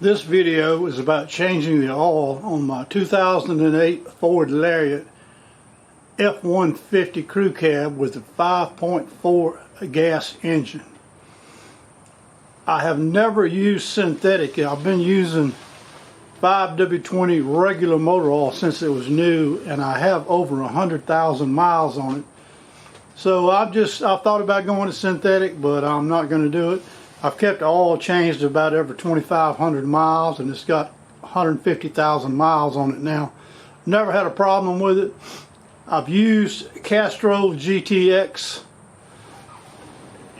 This video is about changing the oil on my 2008 Ford Lariat F150 crew cab with a 5.4 gas engine. I have never used synthetic. I've been using 5W20 regular motor oil since it was new, and I have over 100,000 miles on it. So I've thought about going to synthetic, but I'm not going to do it. I've kept the oil changed about every 2,500 miles, and it's got 150,000 miles on it now. Never had a problem with it. I've used Castrol GTX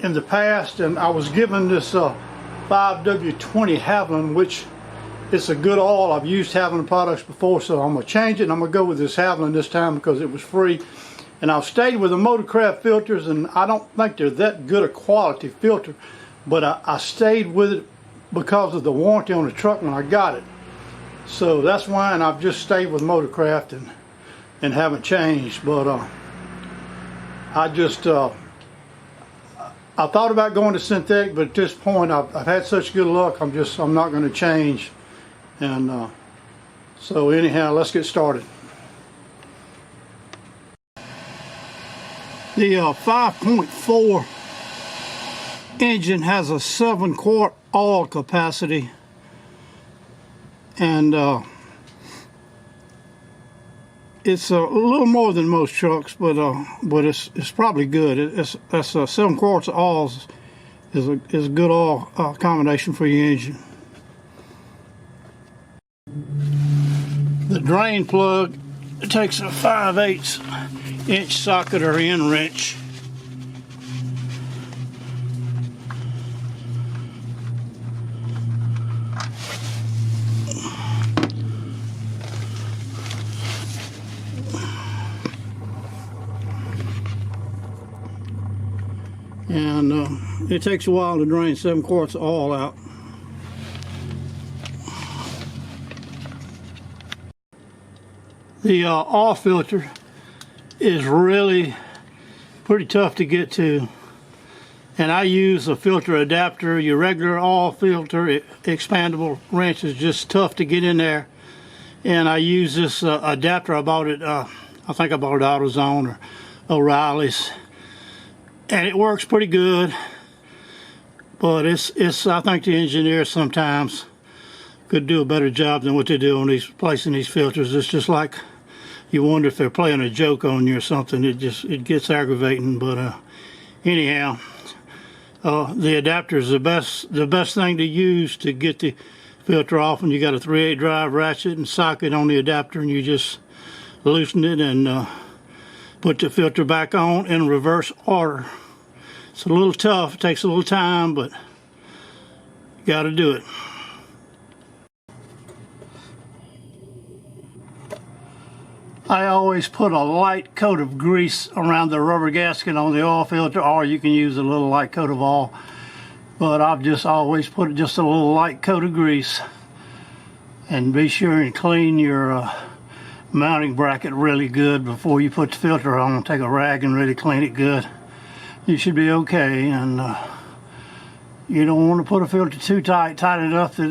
in the past, and I was given this 5W20 havoline, which it's a good oil. I've used havoline products before, so I'm going to change it, and I'm going to go with this havoline this time because it was free. And I've stayed with the motorcraft filters, and I don't think they're that good a quality filter, but I stayed with it because of the warranty on the truck when I got it. So that's why, and I've just stayed with motorcraft and haven't changed. But I thought about going to synthetic, but at this point I've had such good luck, I'm not going to change. And so anyhow, let's get started. The 5.4 engine has a 7-quart oil capacity, and it's a little more than most trucks, but it's probably good. That's 7 quarts of oil is a good oil combination for your engine. The drain plug takes a 5/8 inch socket or end wrench. And it takes a while to drain 7 quarts of oil out. The oil filter is really pretty tough to get to, and I use a filter adapter. Your regular oil filter expandable wrench is just tough to get in there, and I use this adapter. I bought it, I think I bought it at AutoZone or O'Reilly's, and it works pretty good, but I think the engineers sometimes could do a better job than what they do on placing these filters. It's just like you wonder if they're playing a joke on you or something. It gets aggravating. But anyhow, the adapter is the best thing to use to get the filter off. And you got a 3/8 drive ratchet and socket on the adapter, and you just loosen it and put the filter back on in reverse order. It's a little tough. It takes a little time, but you got to do it. I always put a light coat of grease around the rubber gasket on the oil filter, or you can use a little light coat of oil, but I've just always put just a little light coat of grease. And be sure and clean your mounting bracket really good before you put the filter on. Take a rag and really clean it good. You should be okay. And you don't want to put a filter too tight enough that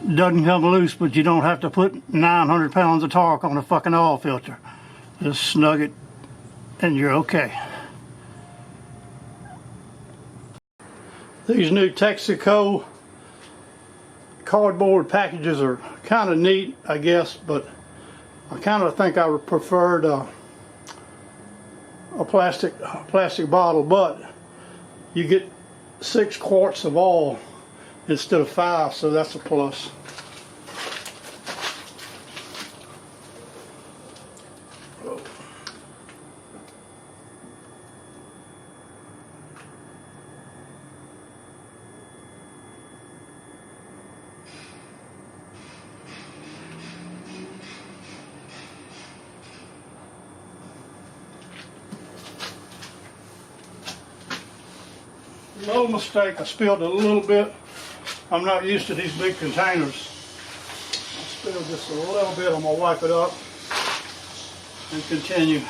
it doesn't come loose, but you don't have to put 900 pounds of torque on a fucking oil filter. Just snug it and you're okay. These new Texaco cardboard packages are kind of neat, I guess, but I kind of think I would preferred a plastic bottle, but you get 6 quarts of oil instead of 5, so that's a plus. Little mistake, I spilled a little bit. I'm not used to these big containers. I spilled just a little bit. I'm going to wipe it up and continue.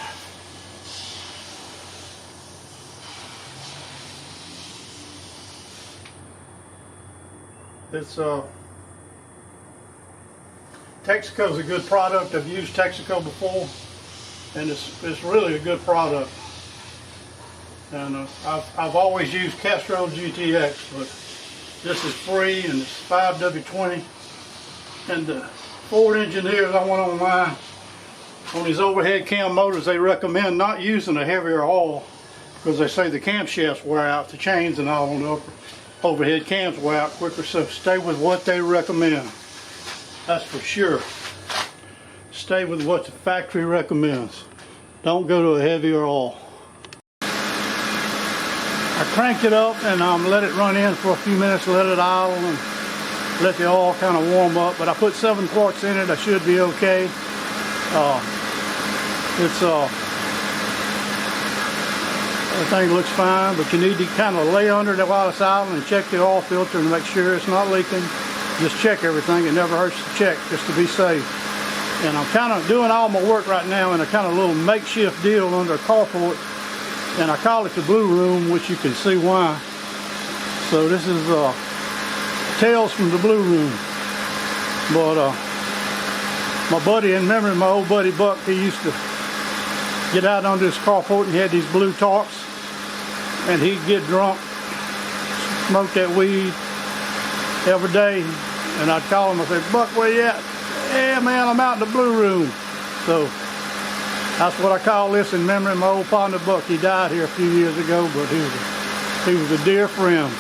It's Texaco's a good product. I've used Texaco before, and it's really a good product. And I've always used Castro GTX, but this is free and it's 5W20. And the Ford engineers I went online, on these overhead cam motors, they recommend not using a heavier oil because they say the camshafts wear out, the chains and all on the overhead cams wear out quicker, so stay with what they recommend. That's for sure. Stay with what the factory recommends. Don't go to a heavier oil. I cranked it up and let it run in for a few minutes, let it idle and let the oil kind of warm up. But I put 7 quarts in it. I should be okay. Everything looks fine, but you need to kind of lay under it while it's idle and check the oil filter and make sure it's not leaking. Just check everything. It never hurts to check just to be safe. And I'm kind of doing all my work right now in a kind of little makeshift deal under a carport, and I call it the Blue Room, which you can see why. So this is Tales from the Blue Room. But my buddy, in memory of my old buddy Buck, he used to get out onto his carport and he had these blue talks, and he'd get drunk, smoke that weed every day, and I'd call him and say, "Buck, where you at?" "Yeah, man, I'm out in the Blue Room." So that's what I call this in memory of my old partner Buck. He died here a few years ago, but he was a dear friend.